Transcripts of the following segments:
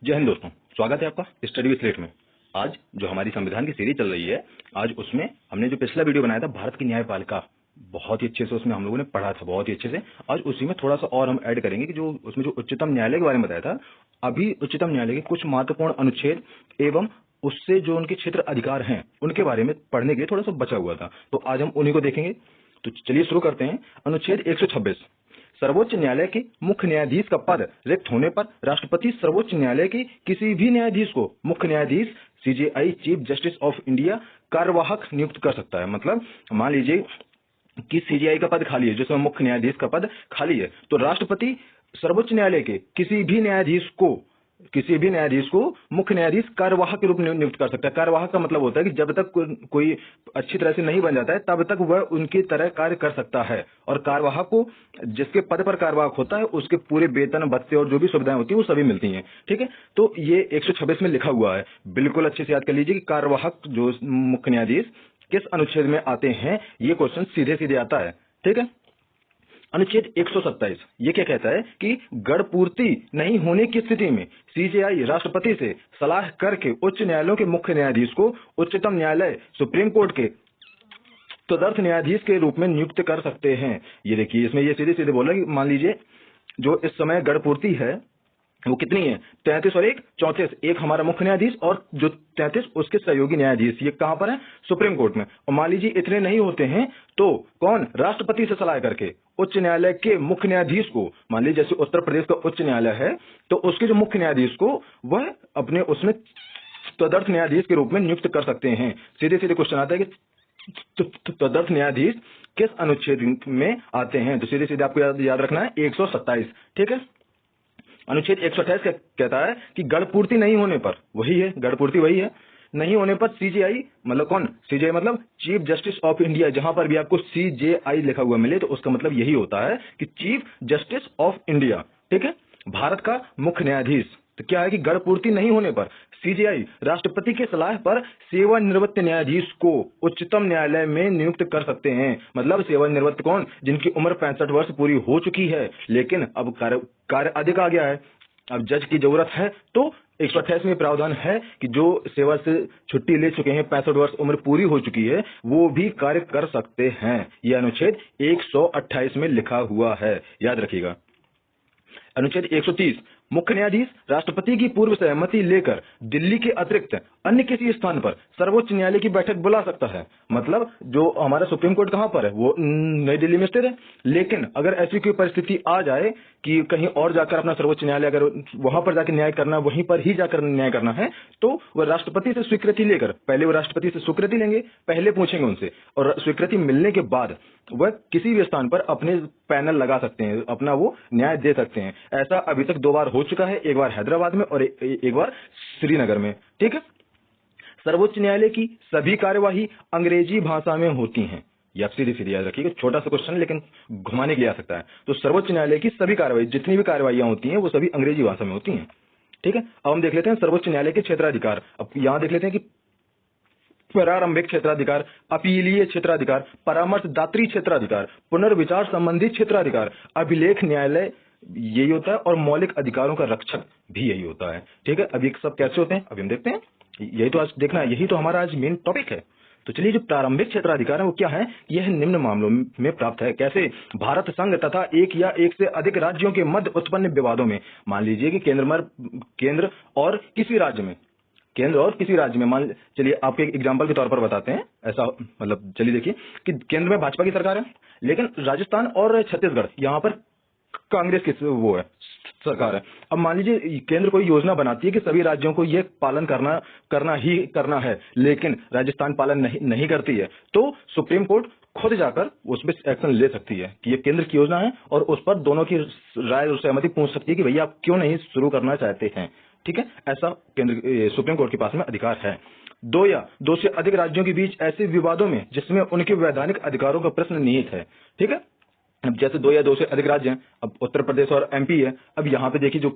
जय हिंद दोस्तों, स्वागत है आपका स्टडी विद स्लेट में। आज जो हमारी संविधान की सीरीज चल रही है, आज उसमें हमने जो पिछला वीडियो बनाया था भारत की न्यायपालिका, बहुत ही अच्छे से उसमें हम लोगों ने पढ़ा था, बहुत ही अच्छे से। आज उसी में थोड़ा सा और हम ऐड करेंगे कि जो उसमें जो उच्चतम न्यायालय के बारे में बताया था, अभी उच्चतम न्यायालय के कुछ महत्वपूर्ण अनुच्छेद एवं उससे जो उनके क्षेत्र अधिकार हैं उनके बारे में पढ़ने के लिए थोड़ा सा बचा हुआ था, तो आज हम उन्हीं को देखेंगे। तो चलिए शुरू करते हैं। अनुच्छेद 126, सर्वोच्च न्यायालय के मुख्य न्यायाधीश का पद रिक्त होने पर राष्ट्रपति सर्वोच्च न्यायालय के किसी भी न्यायाधीश को मुख्य न्यायाधीश CJI chief justice of India कार्यवाहक नियुक्त कर सकता है। मतलब मान लीजिए कि सीजेआई का पद खाली है, जिसमें मुख्य न्यायाधीश का पद खाली है, तो राष्ट्रपति सर्वोच्च न्यायालय के किसी भी न्यायाधीश को मुख्य न्यायाधीश कार्यवाहक के रूप में नियुक्त कर सकता है। कार्यवाहक का मतलब होता है कि जब तक कोई अच्छी तरह से नहीं बन जाता है तब तक वह उनकी तरह कार्य कर सकता है, और कार्यवाहक को जिसके पद पर कार्यवाहक होता है उसके पूरे वेतन भत्ते और जो भी सुविधाएं होती है वो सभी मिलती हैं। ठीक है, तो ये 126 में लिखा हुआ है, बिल्कुल अच्छे से याद कर लीजिए कि कार्यवाहक जो मुख्य न्यायाधीश किस अनुच्छेद में आते हैं, ये क्वेश्चन सीधे सीधे आता है। ठीक है, अनुच्छेद 127 ये क्या कहता है कि गढ़ पूर्ति नहीं होने की स्थिति में सीजेआई राष्ट्रपति से सलाह करके उच्च न्यायालयों के मुख्य न्यायाधीश को उच्चतम न्यायालय सुप्रीम कोर्ट के तदर्थ न्यायाधीश के रूप में नियुक्त कर सकते हैं। ये देखिए, इसमें ये सीधे सीधे बोला कि मान लीजिए जो इस समय गढ़ पूर्ति है वो कितनी है, 33 और 1 34, एक हमारा मुख्य न्यायाधीश और जो 33 उसके सहयोगी न्यायाधीश, ये कहां पर है, सुप्रीम कोर्ट में। और मान लीजिए इतने नहीं होते हैं तो कौन, राष्ट्रपति से सलाह करके उच्च न्यायालय के मुख्य न्यायाधीश को, मान लीजिए जैसे उत्तर प्रदेश का उच्च न्यायालय है तो उसके जो मुख्य न्यायाधीश को वह अपने उसमें तदर्थ न्यायाधीश के रूप में नियुक्त कर सकते हैं। सीधे सीधे क्वेश्चन आता है कि तदर्थ न्यायाधीश किस अनुच्छेद में आते हैं, तो सीधे सीधे आपको याद रखना है 127। ठीक है, अनुच्छेद 128 कहता है कि गढ़ पूर्ति नहीं होने पर, वही है गढ़ पूर्ति, वही है, नहीं होने पर सीजेआई, मतलब कौन, सीजेआई मतलब चीफ जस्टिस ऑफ इंडिया, जहां पर भी आपको सीजेआई लिखा हुआ मिले तो उसका मतलब यही होता है कि चीफ जस्टिस ऑफ इंडिया। ठीक है, भारत का मुख्य न्यायाधीश। तो क्या है कि गढ़ पूर्ति नहीं होने पर सीजेआई राष्ट्रपति के सलाह पर सेवानिवृत्त न्यायाधीश को उच्चतम न्यायालय में नियुक्त कर सकते हैं। मतलब सेवानिवृत्त कौन, जिनकी उम्र 65 वर्ष पूरी हो चुकी है लेकिन अब कार्य अधिक आ गया है, अब जज की जरूरत है, तो 128 में प्रावधान है कि जो सेवा से छुट्टी ले चुके हैं, 65 वर्ष उम्र पूरी हो चुकी है, वो भी कार्य कर सकते हैं। यह अनुच्छेद 128 में लिखा हुआ है, याद रखिएगा। अनुच्छेद 130, मुख्य न्यायाधीश राष्ट्रपति की पूर्व सहमति लेकर दिल्ली के अतिरिक्त अन्य किसी स्थान पर सर्वोच्च न्यायालय की बैठक बुला सकता है। मतलब जो हमारा सुप्रीम कोर्ट कहां पर है, वो नई दिल्ली में स्थित है, लेकिन अगर ऐसी कोई परिस्थिति आ जाए कि कहीं और जाकर अपना सर्वोच्च न्यायालय, अगर वहां पर जाकर न्याय करना, वहीं पर ही जाकर न्याय करना है, तो वह राष्ट्रपति से स्वीकृति लेकर, पहले वो राष्ट्रपति से स्वीकृति लेंगे, पहले पूछेंगे उनसे, और स्वीकृति मिलने के बाद वह किसी भी स्थान पर अपने पैनल लगा सकते हैं, अपना वो न्याय दे सकते हैं। ऐसा अभी तक 2 बार हो चुका है, एक बार हैदराबाद में और एक बार श्रीनगर में। ठीक है, सर्वोच्च न्यायालय की सभी कार्यवाही अंग्रेजी भाषा में होती हैं। ये आप सीधे सीधे याद रखिएगा, छोटा सा क्वेश्चन लेकिन घुमाने के लिए आ सकता है। तो सर्वोच्च न्यायालय की सभी कार्यवाही, जितनी भी कार्यवाहियां होती हैं वो सभी अंग्रेजी भाषा में होती हैं। ठीक है, अब हम देख लेते हैं सर्वोच्च न्यायालय के क्षेत्राधिकार। अब यहां देख लेते हैं कि प्रारंभिक क्षेत्राधिकार, अपीलीय क्षेत्राधिकार, परामर्शदात्री क्षेत्राधिकार, पुनर्विचार संबंधी क्षेत्राधिकार, अभिलेख न्यायालय यही होता है, और मौलिक अधिकारों का रक्षक भी यही होता है। ठीक है, अब ये सब कैसे होते हैं अभी हम देखते हैं, यही तो आज देखना है, यही तो हमारा आज मेन टॉपिक है। तो चलिए, जो प्रारंभिक क्षेत्राधिकार है वो क्या है, यह निम्न मामलों में प्राप्त है। कैसे, भारत संघ तथा एक या एक से अधिक राज्यों के मध्य उत्पन्न विवादों में, मान लीजिए कि केंद्र और किसी राज्य में, मान चलिए आपके एग्जांपल के तौर पर बताते हैं, ऐसा मतलब चलिए देखिए कि केंद्र में भाजपा की सरकार है लेकिन राजस्थान और छत्तीसगढ़ यहाँ पर कांग्रेस की वो है सरकार है। अब मान लीजिए केंद्र कोई योजना बनाती है कि सभी राज्यों को ये पालन करना है, लेकिन राजस्थान पालन नहीं करती है, तो सुप्रीम कोर्ट खुद जाकर उस पर एक्शन ले सकती है कि ये केंद्र की योजना है, और उस पर दोनों की राय और सहमति पूछ सकती है कि भैया आप क्यों नहीं शुरू करना चाहते हैं। ठीक है, ऐसा सुप्रीम कोर्ट के पास में अधिकार है। 2 या 2 से अधिक राज्यों के बीच ऐसे विवादों में जिसमें उनके वैधानिक अधिकारों का प्रश्न निहित है। ठीक है, अब जैसे 2 या 2 से अधिक राज्य हैं, अब उत्तर प्रदेश और एमपी है। अब यहाँ पे देखिए जो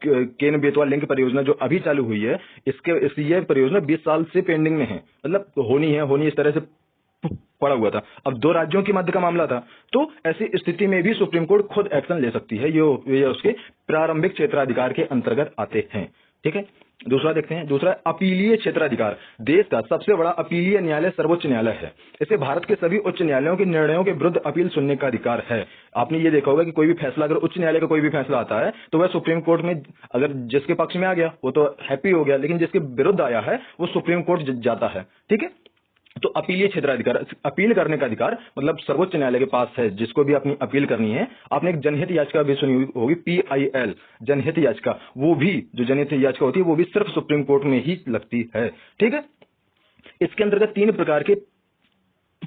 केन बेतवा लिंक परियोजना जो अभी चालू हुई है, ये परियोजना 20 साल से पेंडिंग में है, मतलब होनी इस तरह से पड़ा हुआ था। अब 2 राज्यों के मध्य का मामला था, तो ऐसी स्थिति में भी सुप्रीम कोर्ट खुद एक्शन ले सकती है। ये उसके प्रारंभिक क्षेत्राधिकार के अंतर्गत आते हैं। ठीक है। दूसरा देखते हैं, दूसरा अपीलीय क्षेत्राधिकार। देश का सबसे बड़ा अपीलीय न्यायालय सर्वोच्च न्यायालय है। इसे भारत के सभी उच्च न्यायालयों के निर्णयों के विरुद्ध अपील सुनने का अधिकार है। आपने ये देखा होगा कि कोई भी फैसला, अगर उच्च न्यायालय का कोई भी फैसला आता है तो वह सुप्रीम कोर्ट में, अगर जिसके पक्ष में आ गया वो तो हैप्पी हो गया, लेकिन जिसके विरुद्ध आया है वो सुप्रीम कोर्ट जाता है। ठीक है। तो अपीलीय क्षेत्राधिकार, अपील करने का अधिकार मतलब सर्वोच्च न्यायालय के पास है। जिसको भी अपनी अपील करनी है, आपने एक जनहित याचिका भी सुनी होगी, PIL जनहित याचिका, वो भी जो जनहित याचिका होती है वो भी सिर्फ सुप्रीम कोर्ट में ही लगती है। ठीक है। इसके अंतर्गत 3 प्रकार के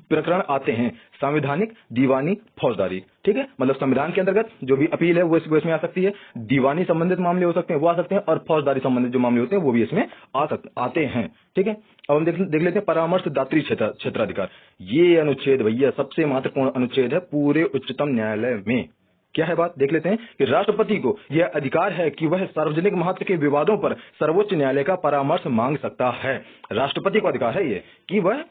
प्रकरण आते हैं, संवैधानिक, दीवानी, फौजदारी। ठीक है। मतलब संविधान के अंतर्गत जो भी अपील है वो इसमें आ सकती है, दीवानी संबंधित मामले हो सकते हैं वो आ सकते हैं, और फौजदारी संबंधित जो मामले होते हैं वो भी इसमें आते हैं। ठीक है। अब हम देख लेते हैं परामर्शदात्री क्षेत्राधिकार। ये अनुच्छेद भैया सबसे महत्वपूर्ण अनुच्छेद है पूरे उच्चतम न्यायालय में। क्या है बात, देख लेते हैं कि राष्ट्रपति को यह अधिकार है कि वह सार्वजनिक महत्व के विवादों पर सर्वोच्च न्यायालय का परामर्श मांग सकता है। राष्ट्रपति को अधिकार है ये कि वह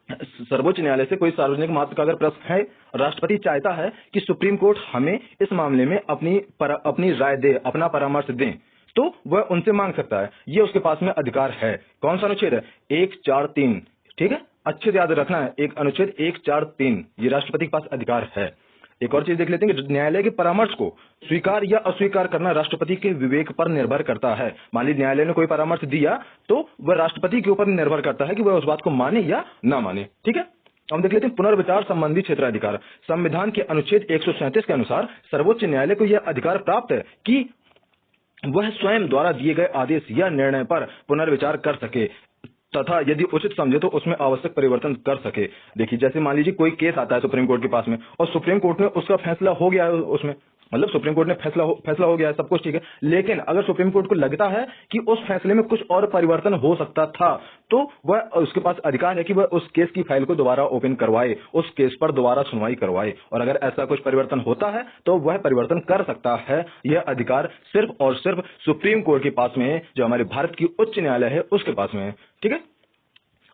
सर्वोच्च न्यायालय से कोई सार्वजनिक महत्व का अगर प्रश्न है, राष्ट्रपति चाहता है कि सुप्रीम कोर्ट हमें इस मामले में अपनी राय दे, अपना परामर्श दे, तो वह उनसे मांग सकता है। ये उसके पास में अधिकार है। कौन सा अनुच्छेद है? 143। ठीक है, अच्छे से याद रखना है, एक अनुच्छेद 143, ये राष्ट्रपति के पास अधिकार है। एक और चीज देख लेते हैं कि न्यायालय के परामर्श को स्वीकार या अस्वीकार करना राष्ट्रपति के विवेक पर निर्भर करता है। मान लीजिए न्यायालय ने कोई परामर्श दिया तो वह राष्ट्रपति के ऊपर निर्भर करता है कि वह उस बात को माने या ना माने। ठीक है। हम देख लेते हैं पुनर्विचार संबंधी क्षेत्राधिकार। संविधान के अनुच्छेद 137 के अनुसार सर्वोच्च न्यायालय को यह अधिकार प्राप्त है कि वह स्वयं द्वारा दिए गए आदेश या निर्णय पर पुनर्विचार कर सके तथा यदि उचित समझे तो उसमें आवश्यक परिवर्तन कर सके। देखिए, जैसे मान लीजिए कोई केस आता है सुप्रीम कोर्ट के पास में और सुप्रीम कोर्ट में उसका फैसला हो गया है, उसमें मतलब सुप्रीम कोर्ट ने फैसला हो गया है, सब कुछ ठीक है, लेकिन अगर सुप्रीम कोर्ट को लगता है कि उस फैसले में कुछ और परिवर्तन हो सकता था, तो वह उसके पास अधिकार है कि वह उस केस की फाइल को दोबारा ओपन करवाए, उस केस पर दोबारा सुनवाई करवाए, और अगर ऐसा कुछ परिवर्तन होता है तो वह परिवर्तन कर सकता है। यह अधिकार सिर्फ और सिर्फ सुप्रीम कोर्ट के पास में है, जो हमारे भारत की उच्च न्यायालय है उसके पास में है। ठीक है।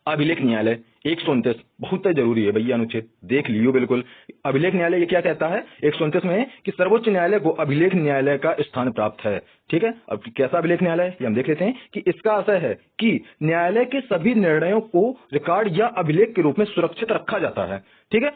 अभिलेख न्यायालय 129 बहुत जरूरी है भैया, अनुच्छेद देख लियो बिल्कुल। अभिलेख न्यायालय ये क्या कहता है 129 में कि सर्वोच्च न्यायालय को अभिलेख न्यायालय का स्थान प्राप्त है। ठीक है। अब कैसा अभिलेख न्यायालय है ये हम देख लेते हैं कि इसका आशय है कि न्यायालय के सभी निर्णयों को रिकॉर्ड या अभिलेख के रूप में सुरक्षित रखा जाता है। ठीक है।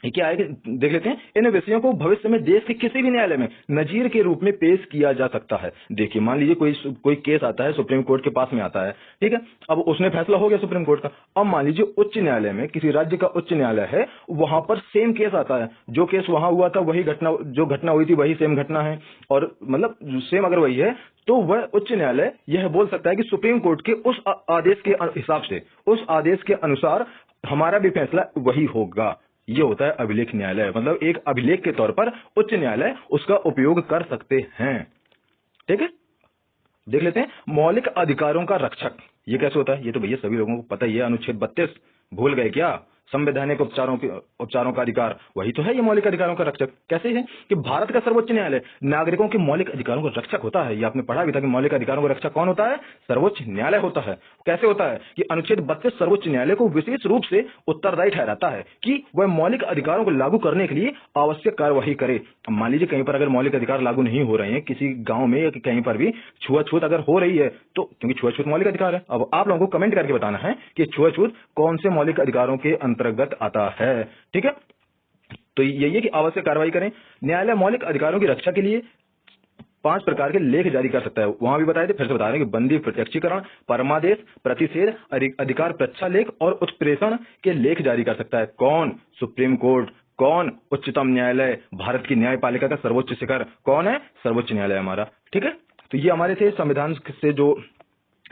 ये क्या है, देख लेते हैं। इन विषयों को भविष्य में देश के किसी भी न्यायालय में नजीर के रूप में पेश किया जा सकता है। देखिए, मान लीजिए कोई केस आता है सुप्रीम कोर्ट के पास में आता है, ठीक है, अब उसने फैसला हो गया सुप्रीम कोर्ट का, अब मान लीजिए उच्च न्यायालय में, किसी राज्य का उच्च न्यायालय है, वहां पर सेम केस आता है, जो केस वहां हुआ था वही घटना, जो घटना हुई थी वही सेम घटना है, और मतलब सेम अगर वही है तो वह उच्च न्यायालय यह बोल सकता है कि सुप्रीम कोर्ट के उस आदेश के हिसाब से, उस आदेश के अनुसार हमारा भी फैसला वही होगा। ये होता है अभिलेख न्यायालय। मतलब एक अभिलेख के तौर पर उच्च न्यायालय उसका उपयोग कर सकते हैं। ठीक है। देख लेते हैं मौलिक अधिकारों का रक्षक। ये कैसे होता है, ये तो भैया सभी लोगों को पता ही है, अनुच्छेद 32 भूल गए क्या? संवैधानिक उपचारों का अधिकार, वही तो है ये मौलिक अधिकारों का रक्षक। कैसे है कि भारत का सर्वोच्च न्यायालय नागरिकों के मौलिक अधिकारों का रक्षक होता है। ये आपने पढ़ा भी था कि मौलिक अधिकारों का रक्षक कौन होता है? सर्वोच्च न्यायालय होता है। कैसे होता है कि अनुच्छेद 32 सर्वोच्च न्यायालय को विशेष रूप से उत्तरदायी ठहराता है कि वह मौलिक अधिकारों को लागू करने के लिए आवश्यक कार्यवाही करे। मान लीजिए कहीं पर अगर मौलिक अधिकार लागू नहीं हो रहे हैं, किसी गांव में या कहीं पर भी छुआछूत अगर हो रही है, तो क्योंकि छुआछूत मौलिक अधिकार है, अब आप लोगों को कमेंट करके बताना है कि छुआछूत कौन से मौलिक अधिकारों के अंतर्गत आता है। ठीक है। तो यही है कि आवश्यक कार्रवाई करें। न्यायालय मौलिक अधिकारों की रक्षा के लिए 5 प्रकार के लेख जारी कर सकता है। वहां भी बताए थे, फिर से बता रहे हैं कि बंदी प्रत्यक्षीकरण, परमादेश, प्रतिषेध, अधिकार प्रच्छा लेख और उत्प्रेषण के लेख जारी कर सकता है। कौन? Supreme court. कौन? उच्चतम न्यायालय, भारत की न्यायपालिका का सर्वोच्च शिखर कौन है? सर्वोच्च न्यायालय हमारा। ठीक है। तो ये हमारे थे संविधान से, जो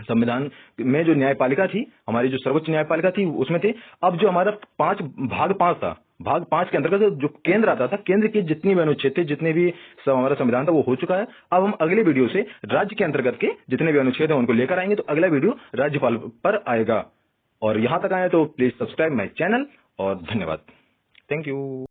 संविधान में जो न्यायपालिका थी, हमारी जो सर्वोच्च न्यायपालिका थी उसमें थे। अब जो हमारा भाग 5 था, भाग 5 के अंतर्गत जो केंद्र आता था, केंद्र के जितनी भी अनुच्छेद थे, जितने भी हमारा संविधान था वो हो चुका है। अब हम अगले वीडियो से राज्य के अंतर्गत के जितने भी अनुच्छेद हैं उनको लेकर आएंगे। तो अगला वीडियो राज्यपाल पर आएगा। और यहां तक आए तो प्लीज सब्सक्राइब माई चैनल, और धन्यवाद। Thank you.